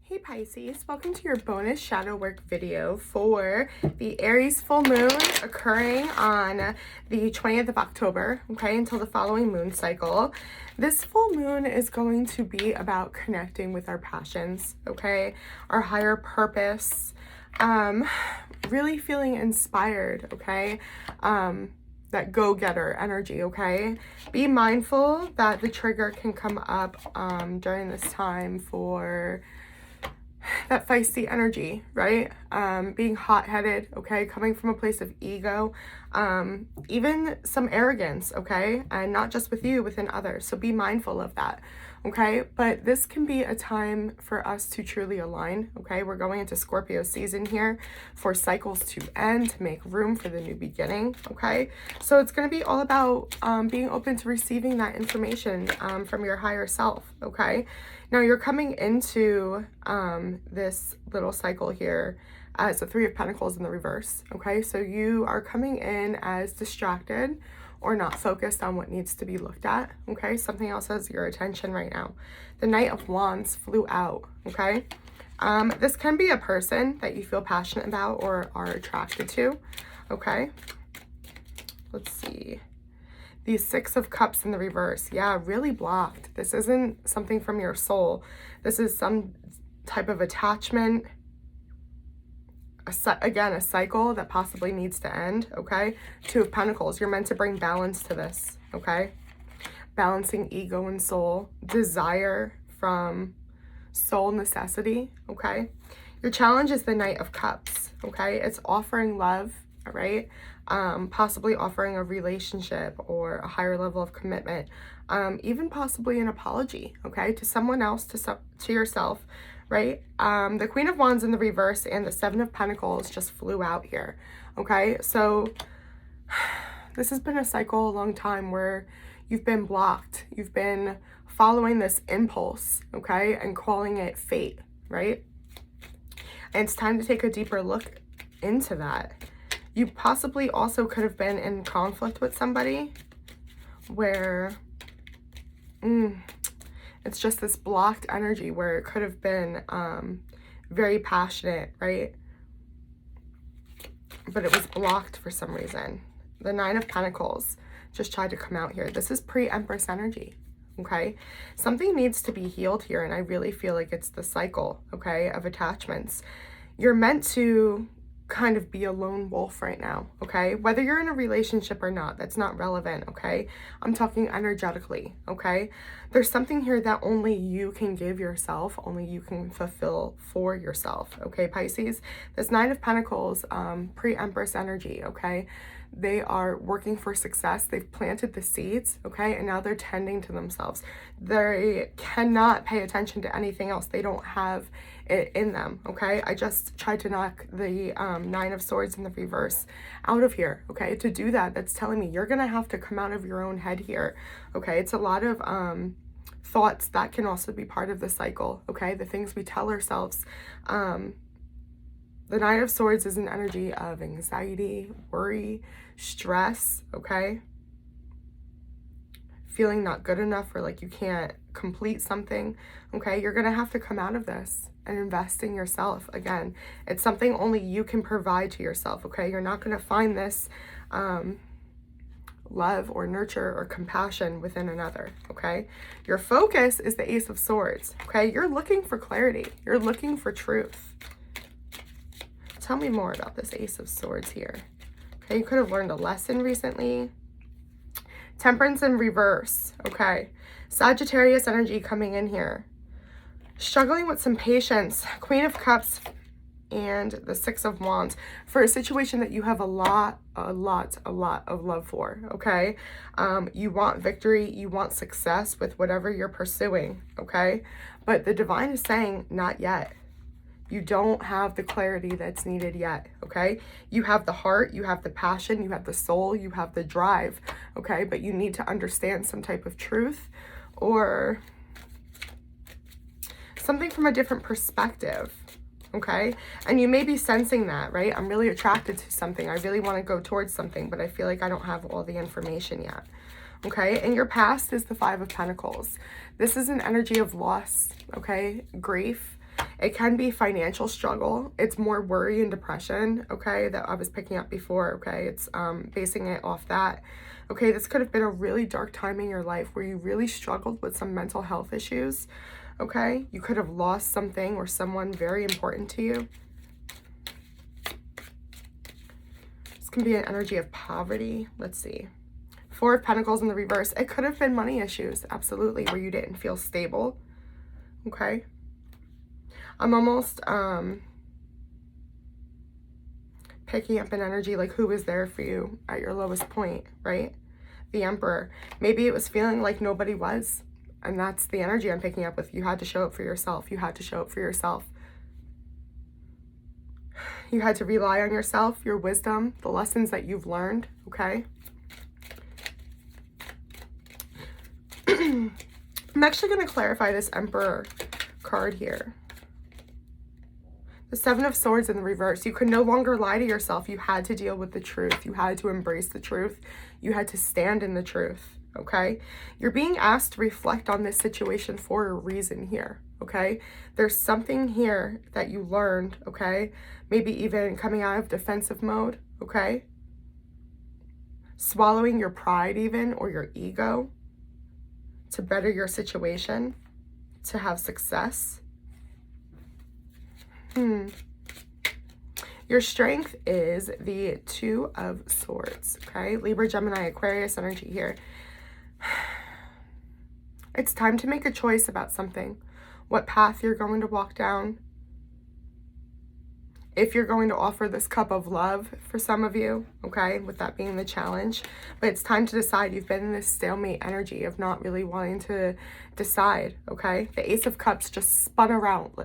Hey Pisces, welcome to your bonus shadow work video for the Aries full moon occurring on the 20th of October, okay, until the following moon cycle. This full moon is going to be about connecting with our passions, okay, our higher purpose, really feeling inspired, okay, that go-getter energy, okay? Be mindful that the trigger can come up during this time for that feisty energy, right? Being hot-headed, okay? Coming from a place of ego, even some arrogance, okay? And not just with you, within others. So be mindful of that, okay? But this can be a time for us to truly align, okay? We're going into Scorpio season here for cycles to end, to make room for the new beginning, okay? So it's going to be all about being open to receiving that information from your higher self, okay? Now you're coming into this little cycle here as the Three of Pentacles in the reverse, okay? So you are coming in as distracted or not focused on what needs to be looked at, okay? Something else has your attention right now. The Knight of Wands flew out, okay? This can be a person that you feel passionate about or are attracted to, okay? Let's see. The Six of Cups in the reverse. Yeah, really blocked. This isn't something from your soul. This is some type of attachment. Again, a cycle that possibly needs to end, okay? Two of Pentacles. You're meant to bring balance to this, okay? Balancing ego and soul. Desire from soul necessity, okay? Your challenge is the Knight of Cups, okay? It's offering love, all right? Possibly offering a relationship or a higher level of commitment, even possibly an apology, okay, to someone else, to yourself, right? The Queen of Wands in the reverse and the Seven of Pentacles just flew out here, okay? So this has been a cycle a long time where you've been blocked. You've been following this impulse, okay, and calling it fate, right? And it's time to take a deeper look into that. You possibly also could have been in conflict with somebody where it's just this blocked energy where it could have been very passionate, right? But it was blocked for some reason. The Nine of Pentacles just tried to come out here. This is pre-Empress energy, okay? Something needs to be healed here, and I really feel like it's the cycle, okay, of attachments. You're meant to kind of be a lone wolf right now, okay? Whether you're in a relationship or not, that's not relevant, okay? I'm talking energetically, okay? There's something here that only you can give yourself, only you can fulfill for yourself, okay, Pisces? This Nine of Pentacles, pre-Empress energy, okay? They are working for success. They've planted the seeds, okay? And now they're tending to themselves. They cannot pay attention to anything else. They don't have it in them, okay? I just tried to knock the Nine of Swords in the reverse out of here, okay? To do that, that's telling me you're going to have to come out of your own head here, okay? It's a lot of thoughts that can also be part of the cycle, okay? The things we tell ourselves. The Nine of Swords is an energy of anxiety, worry, stress, okay? Feeling not good enough or like you can't complete something, okay? You're going to have to come out of this and invest in yourself. Again, it's something only you can provide to yourself, okay? You're not going to find this love or nurture or compassion within another, okay? Your focus is the Ace of Swords, okay? You're looking for clarity. You're looking for truth. Tell me more about this Ace of Swords here. Okay, you could have learned a lesson recently. Temperance in reverse, okay. Sagittarius energy coming in here. Struggling with some patience. Queen of Cups and the Six of Wands for a situation that you have a lot of love for, okay? You want victory, you want success with whatever you're pursuing, okay? But the divine is saying, not yet. You don't have the clarity that's needed yet, okay? You have the heart, you have the passion, you have the soul, you have the drive, okay? But you need to understand some type of truth or something from a different perspective, okay? And you may be sensing that, right? I'm really attracted to something. I really want to go towards something, but I feel like I don't have all the information yet, okay? And your past is the Five of Pentacles. This is an energy of loss, okay? Grief. It can be financial struggle. It's more worry and depression, okay, that I was picking up before, okay? It's basing it off that. Okay, this could have been a really dark time in your life where you really struggled with some mental health issues, okay? You could have lost something or someone very important to you. This can be an energy of poverty. Let's see. Four of Pentacles in the reverse. It could have been money issues, absolutely, where you didn't feel stable, okay? I'm almost picking up an energy like who was there for you at your lowest point, right? The Emperor. Maybe it was feeling like nobody was. And that's the energy I'm picking up with. You had to show up for yourself. You had to show up for yourself. You had to rely on yourself, your wisdom, the lessons that you've learned, okay? I'm actually going to clarify this Emperor card here. The Seven of Swords in the reverse. You could no longer lie to yourself. You had to deal with the truth. You had to embrace the truth. You had to stand in the truth, okay? You're being asked to reflect on this situation for a reason here, okay? There's something here that you learned, okay? Maybe even coming out of defensive mode, okay? Swallowing your pride even, or your ego, to better your situation, to have success. Your strength is the Two of Swords, okay? Libra, Gemini, Aquarius energy here. It's time to make a choice about something. What path you're going to walk down. If you're going to offer this cup of love for some of you, okay? With that being the challenge. But it's time to decide. You've been in this stalemate energy of not really wanting to decide, okay? The Ace of Cups just spun around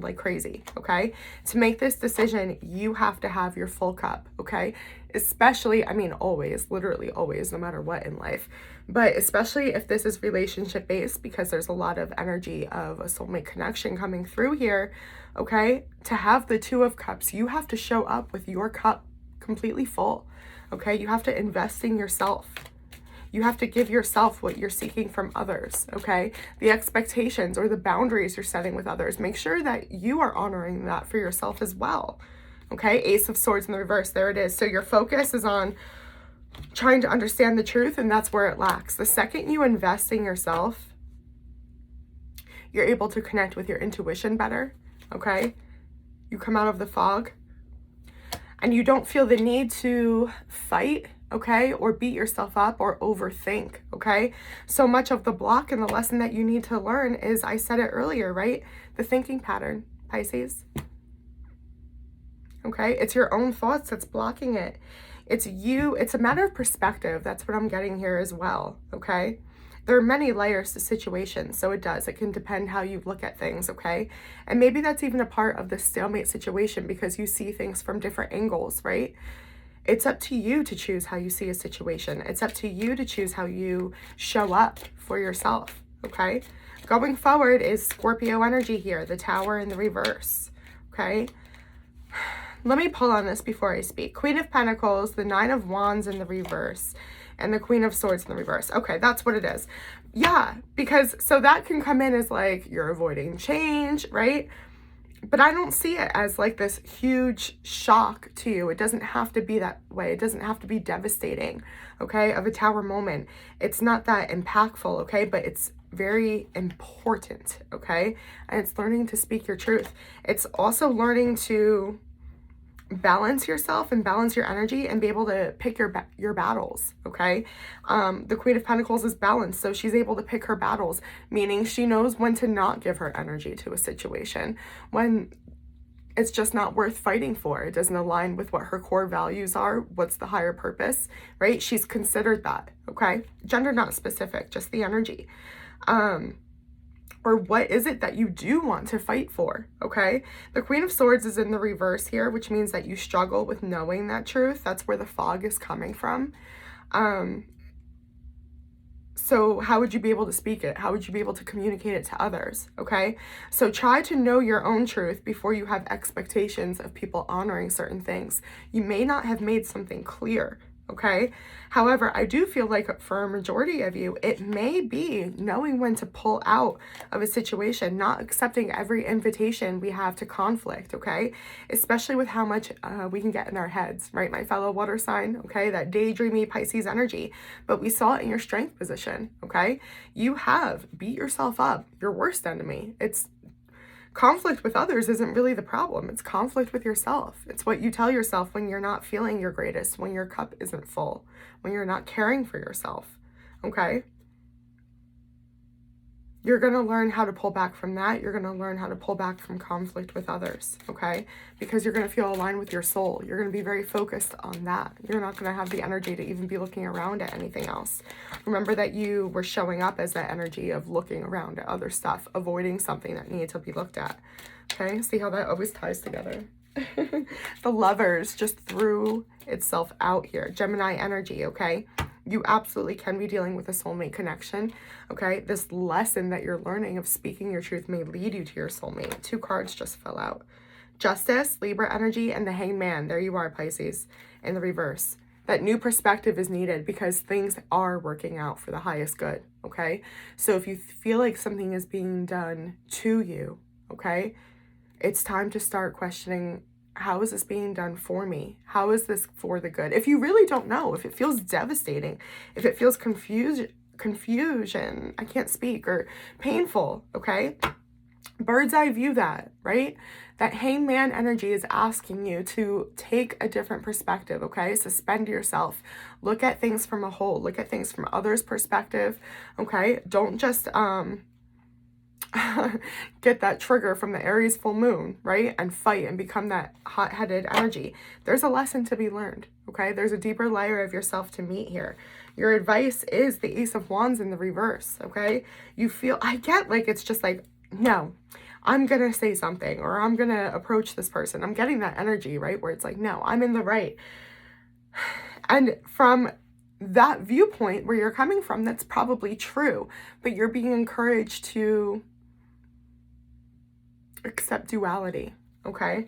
like crazy, okay? To make this decision, you have to have your full cup, okay? Especially, I mean, always, literally always, no matter what in life, but especially if this is relationship based, because there's a lot of energy of a soulmate connection coming through here, okay? To have the Two of Cups, you have to show up with your cup completely full, okay? You have to invest in yourself. You have to give yourself what you're seeking from others, okay? The expectations or the boundaries you're setting with others, make sure that you are honoring that for yourself as well, okay? Ace of Swords in the reverse, there it is. So your focus is on trying to understand the truth, and that's where it lacks. The second you invest in yourself, you're able to connect with your intuition better, okay? You come out of the fog, and you don't feel the need to fight, okay, or beat yourself up or overthink, okay? So much of the block and the lesson that you need to learn is, I said it earlier, right? The thinking pattern, Pisces. Okay, it's your own thoughts that's blocking it. It's you, it's a matter of perspective. That's what I'm getting here as well, okay? There are many layers to situations, so it can depend how you look at things, okay? And maybe that's even a part of the stalemate situation because you see things from different angles, right? It's up to you to choose how you see a situation. It's up to you to choose how you show up for yourself, okay? Going forward is Scorpio energy here, the Tower in the reverse, okay? Let me pull on this before I speak. Queen of Pentacles, the Nine of Wands in the reverse, and the Queen of Swords in the reverse. Okay, that's what it is. Yeah, because so that can come in as like you're avoiding change, right? But I don't see it as like this huge shock to you. It doesn't have to be that way. It doesn't have to be devastating, okay, of a Tower moment. It's not that impactful, okay, but it's very important, okay? And it's learning to speak your truth. It's also learning to balance yourself and balance your energy and be able to pick your battles, okay? The Queen of Pentacles is balanced, so she's able to pick her battles, meaning she knows when to not give her energy to a situation, when it's just not worth fighting for. It doesn't align with what her core values are, what's the higher purpose, right? She's considered that, okay? Gender not specific, just the energy. Or what is it that you do want to fight for, okay? The Queen of Swords is in the reverse here, which means that you struggle with knowing that truth. That's where the fog is coming from. So how would you be able to speak it? How would you be able to communicate it to others, okay? So try to know your own truth before you have expectations of people honoring certain things. You may not have made something clear, okay? However, I do feel like for a majority of you, it may be knowing when to pull out of a situation, not accepting every invitation we have to conflict, okay? Especially with how much we can get in our heads, right? My fellow water sign, okay? That daydreamy Pisces energy. But we saw it in your strength position, okay? You have beat yourself up, your worst enemy. It's conflict with others isn't really the problem. It's conflict with yourself. It's what you tell yourself when you're not feeling your greatest, when your cup isn't full, when you're not caring for yourself, okay? You're going to learn how to pull back from that. You're going to learn how to pull back from conflict with others, okay? Because you're going to feel aligned with your soul. You're going to be very focused on that. You're not going to have the energy to even be looking around at anything else. Remember that you were showing up as that energy of looking around at other stuff, avoiding something that needed to be looked at, okay? See how that always ties together? The Lovers just threw itself out here. Gemini energy, okay? You absolutely can be dealing with a soulmate connection, okay? This lesson that you're learning of speaking your truth may lead you to your soulmate. 2 cards just fell out. Justice, Libra energy, and the Hanged Man. There you are, Pisces, in the reverse. That new perspective is needed because things are working out for the highest good, okay? So if you feel like something is being done to you, okay, it's time to start questioning, how is this being done for me? How is this for the good? If you really don't know, if it feels devastating, if it feels confusion, I can't speak, or painful, okay? Bird's eye view that, right? That Hanged Man energy is asking you to take a different perspective, okay? Suspend yourself. Look at things from a whole. Look at things from others' perspective, okay? Don't just get that trigger from the Aries full moon, right? And fight and become that hot-headed energy. There's a lesson to be learned, okay? There's a deeper layer of yourself to meet here. Your advice is the Ace of Wands in the reverse, okay? You feel, I get like, it's just like, no, I'm going to say something, or I'm going to approach this person. I'm getting that energy, right? Where it's like, no, I'm in the right. And from that viewpoint where you're coming from, that's probably true, but you're being encouraged to accept duality, okay?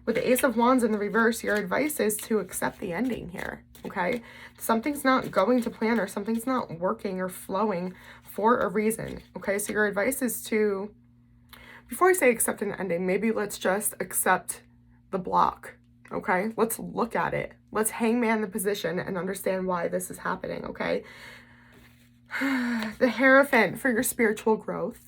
With the Ace of Wands in the reverse, your advice is to accept the ending here, okay? Something's not going to plan, or something's not working or flowing for a reason, okay? So your advice is to, before I say accept an ending, maybe let's just accept the block, okay? Let's look at it. Let's hangman the position and understand why this is happening, okay? The Hierophant for your spiritual growth.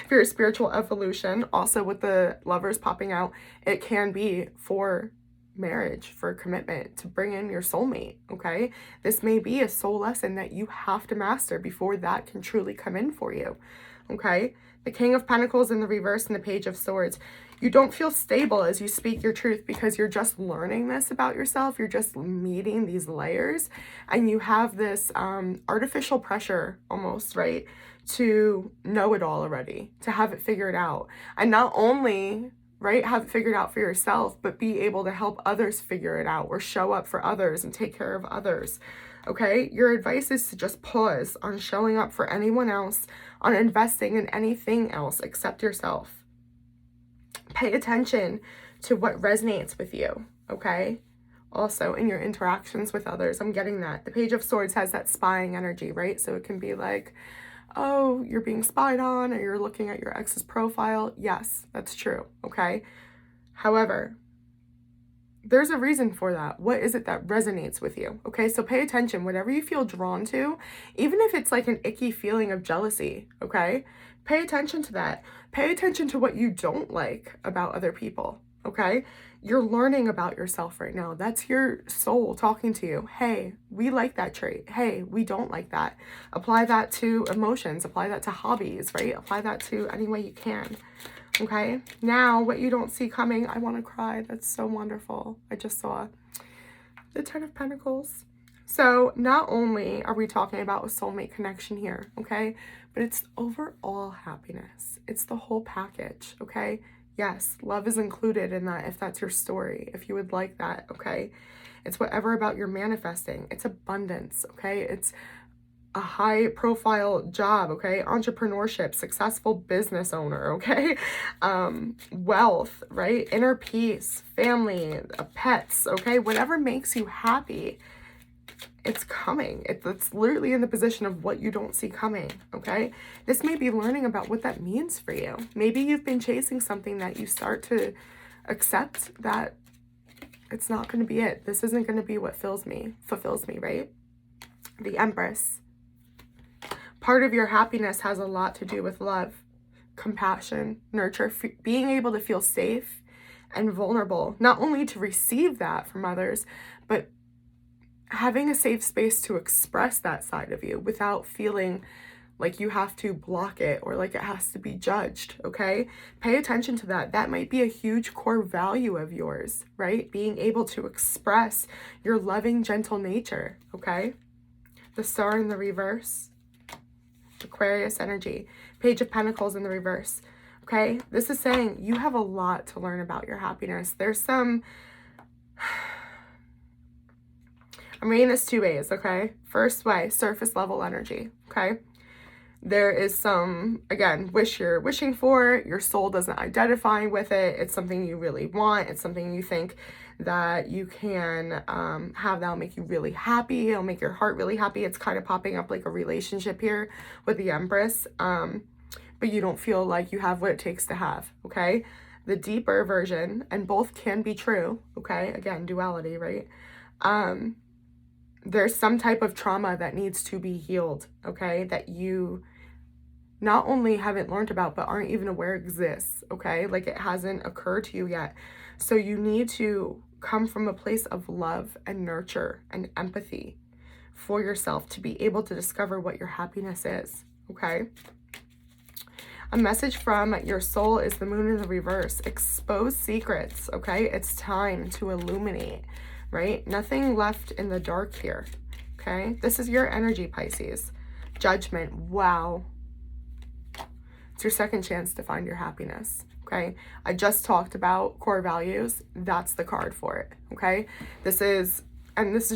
For your spiritual evolution. Also with the Lovers popping out, it can be for marriage, for commitment, to bring in your soulmate, okay? This may be a soul lesson that you have to master before that can truly come in for you, okay? The King of Pentacles in the reverse and the Page of Swords. You don't feel stable as you speak your truth because you're just learning this about yourself. You're just meeting these layers, and you have this artificial pressure almost, right? To know it all already, to have it figured out. And not only, right, have it figured out for yourself, but be able to help others figure it out, or show up for others and take care of others. Okay, your advice is to just pause on showing up for anyone else, on investing in anything else except yourself. Pay attention to what resonates with you, okay? Also, in your interactions with others, I'm getting that. The Page of Swords has that spying energy, right? So it can be like, oh, you're being spied on, or you're looking at your ex's profile. Yes, that's true, okay? However, there's a reason for that. What is it that resonates with you? Okay, so pay attention. Whatever you feel drawn to, even if it's like an icky feeling of jealousy, okay? Pay attention to that. Pay attention to what you don't like about other people, okay? You're learning about yourself right now. That's your soul talking to you. Hey, we like that trait. Hey, we don't like that. Apply that to emotions. Apply that to hobbies, right? Apply that to any way you can. Okay, now what you don't see coming, I want to cry. That's so wonderful. I just saw the 10 of Pentacles. So not only are we talking about a soulmate connection here, okay, but it's overall happiness. It's the whole package, okay? Yes, love is included in that if that's your story, if you would like that, okay? It's whatever about your manifesting. It's abundance, okay? It's a high profile job, okay? Entrepreneurship, successful business owner, okay? Wealth, right? Inner peace, family, pets, okay? Whatever makes you happy, it's coming. It's literally in the position of what you don't see coming, okay? This may be learning about what that means for you. Maybe you've been chasing something that you start to accept that it's not going to be it. This isn't going to be what fulfills me, right? The Empress. Part of your happiness has a lot to do with love, compassion, nurture, being able to feel safe and vulnerable, not only to receive that from others, but having a safe space to express that side of you without feeling like you have to block it or like it has to be judged, okay? Pay attention to that. That might be a huge core value of yours, right? Being able to express your loving, gentle nature, okay? The Star in the reverse. Aquarius energy, Page of Pentacles in the reverse, okay? This is saying you have a lot to learn about your happiness. There's some, I'm reading this two ways, okay? First way, surface level energy, okay? There is some, again, wish you're wishing for, your soul doesn't identify with it, it's something you really want, it's something you think that you can have that'll make you really happy, it'll make your heart really happy. It's kind of popping up like a relationship here with the Empress, but you don't feel like you have what it takes to have, okay? The deeper version, and both can be true, okay? Again, duality, right? There's some type of trauma that needs to be healed, okay? That you not only haven't learned about, but aren't even aware exists, okay? Like it hasn't occurred to you yet. So you need to come from a place of love and nurture and empathy for yourself to be able to discover what your happiness is, okay? A message from your soul is the Moon in the reverse. Expose secrets, okay? It's time to illuminate, right? Nothing left in the dark here, okay? This is your energy, Pisces. Judgment, wow. It's your second chance to find your happiness, okay? I just talked about core values. That's the card for it, okay? This is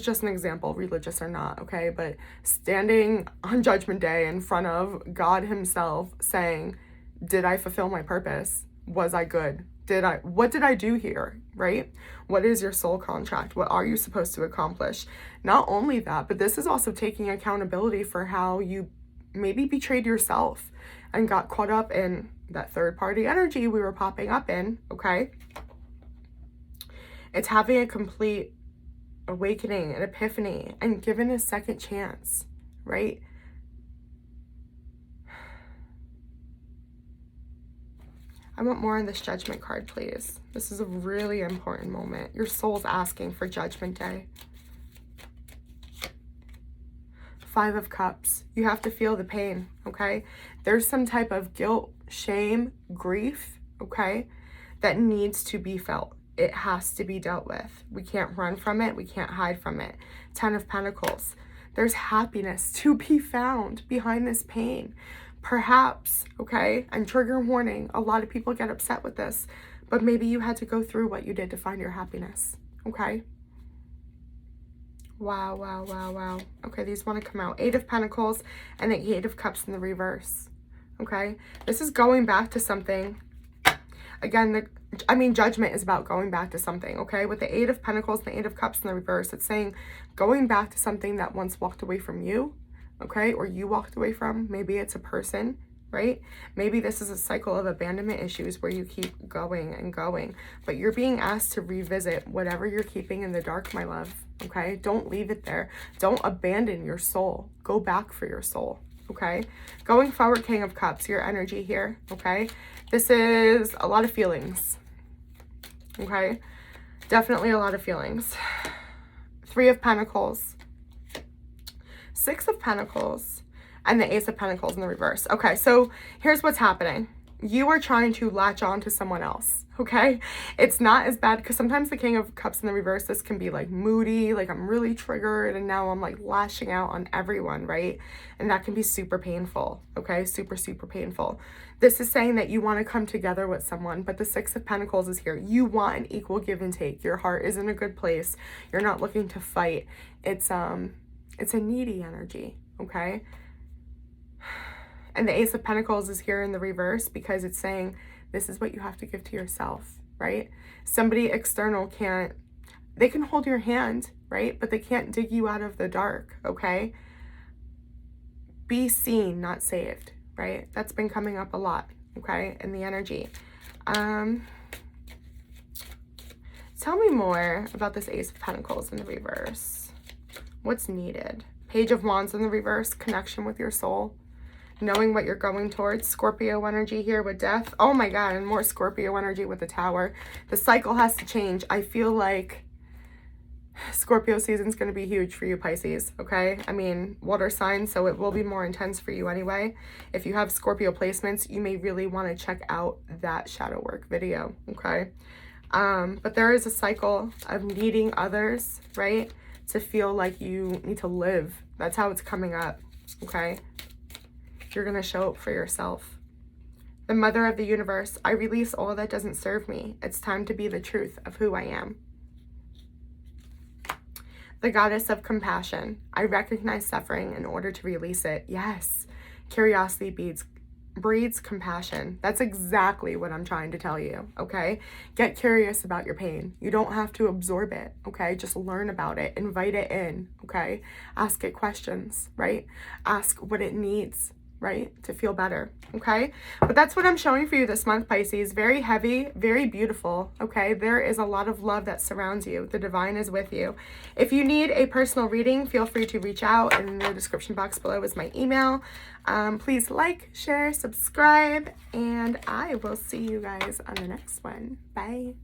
just an example, religious or not, okay? But standing on Judgment Day in front of God himself saying, did I fulfill my purpose? Was I good? What did I do here, right? What is your soul contract? What are you supposed to accomplish? Not only that, but this is also taking accountability for how you maybe betrayed yourself and got caught up in that third party energy we were popping up in, okay? It's having a complete awakening, an epiphany, and given a second chance, right? I want more on this Judgment card, please. This is a really important moment. Your soul's asking for Judgment Day. 5 of Cups. You have to feel the pain, okay? There's some type of guilt, shame, grief, okay, that needs to be felt. It has to be dealt with. We can't run from it. We can't hide from it. 10 of Pentacles. There's happiness to be found behind this pain. Perhaps, okay, and trigger warning, a lot of people get upset with this, but maybe you had to go through what you did to find your happiness, okay? Wow, wow, wow, wow. Okay, these want to come out. 8 of Pentacles and the 8 of Cups in the reverse, okay? This is going back to something. Again, Judgment is about going back to something, okay? With the 8 of Pentacles and the 8 of Cups in the reverse, it's saying going back to something that once walked away from you, okay? Or you walked away from. Maybe it's a person, right? Maybe this is a cycle of abandonment issues where you keep going and going, but you're being asked to revisit whatever you're keeping in the dark, my love, okay? Don't leave it there. Don't abandon your soul. Go back for your soul, okay? Going forward, King of Cups, your energy here, okay? This is a lot of feelings, okay? Definitely a lot of feelings. 3 of Pentacles, 6 of Pentacles, and the Ace of Pentacles in the reverse. Okay, so here's what's happening. You are trying to latch on to someone else, okay? It's not as bad because sometimes the King of Cups in the reverse, this can be like moody, like I'm really triggered and now I'm like lashing out on everyone, right? And that can be super painful, okay? Super, super painful. This is saying that you want to come together with someone, but the 6 of Pentacles is here. You want an equal give and take. Your heart is in a good place. You're not looking to fight. It's a needy energy, okay? And the Ace of Pentacles is here in the reverse because it's saying this is what you have to give to yourself, right? Somebody external they can hold your hand, right? But they can't dig you out of the dark, okay? Be seen, not saved, right? That's been coming up a lot, okay, in the energy. Tell me more about this Ace of Pentacles in the reverse. What's needed? Page of Wands in the reverse, connection with your soul. Knowing what you're going towards. Scorpio energy here with death. Oh my God, and more Scorpio energy with the Tower. The cycle has to change. I feel like Scorpio season is going to be huge for you, Pisces, okay? I mean, water sign, so it will be more intense for you anyway. If you have Scorpio placements, you may really want to check out that shadow work video, okay? But there is a cycle of needing others, right? To feel like you need to live. That's how it's coming up, okay? You're going to show up for yourself. The Mother of the Universe, I release all that doesn't serve me. It's time to be the truth of who I am. The Goddess of Compassion, I recognize suffering in order to release it. Yes, curiosity breeds compassion. That's exactly what I'm trying to tell you, okay? Get curious about your pain. You don't have to absorb it, okay? Just learn about it. Invite it in, okay? Ask it questions, right? Ask what it needs, right, to feel better, okay? But that's what I'm showing for you this month, Pisces. Very heavy, very beautiful, okay? There is a lot of love that surrounds you. The divine is with you. If you need a personal reading, feel free to reach out. In the description box below is my email. Please like, share, subscribe, and I will see you guys on the next one. Bye.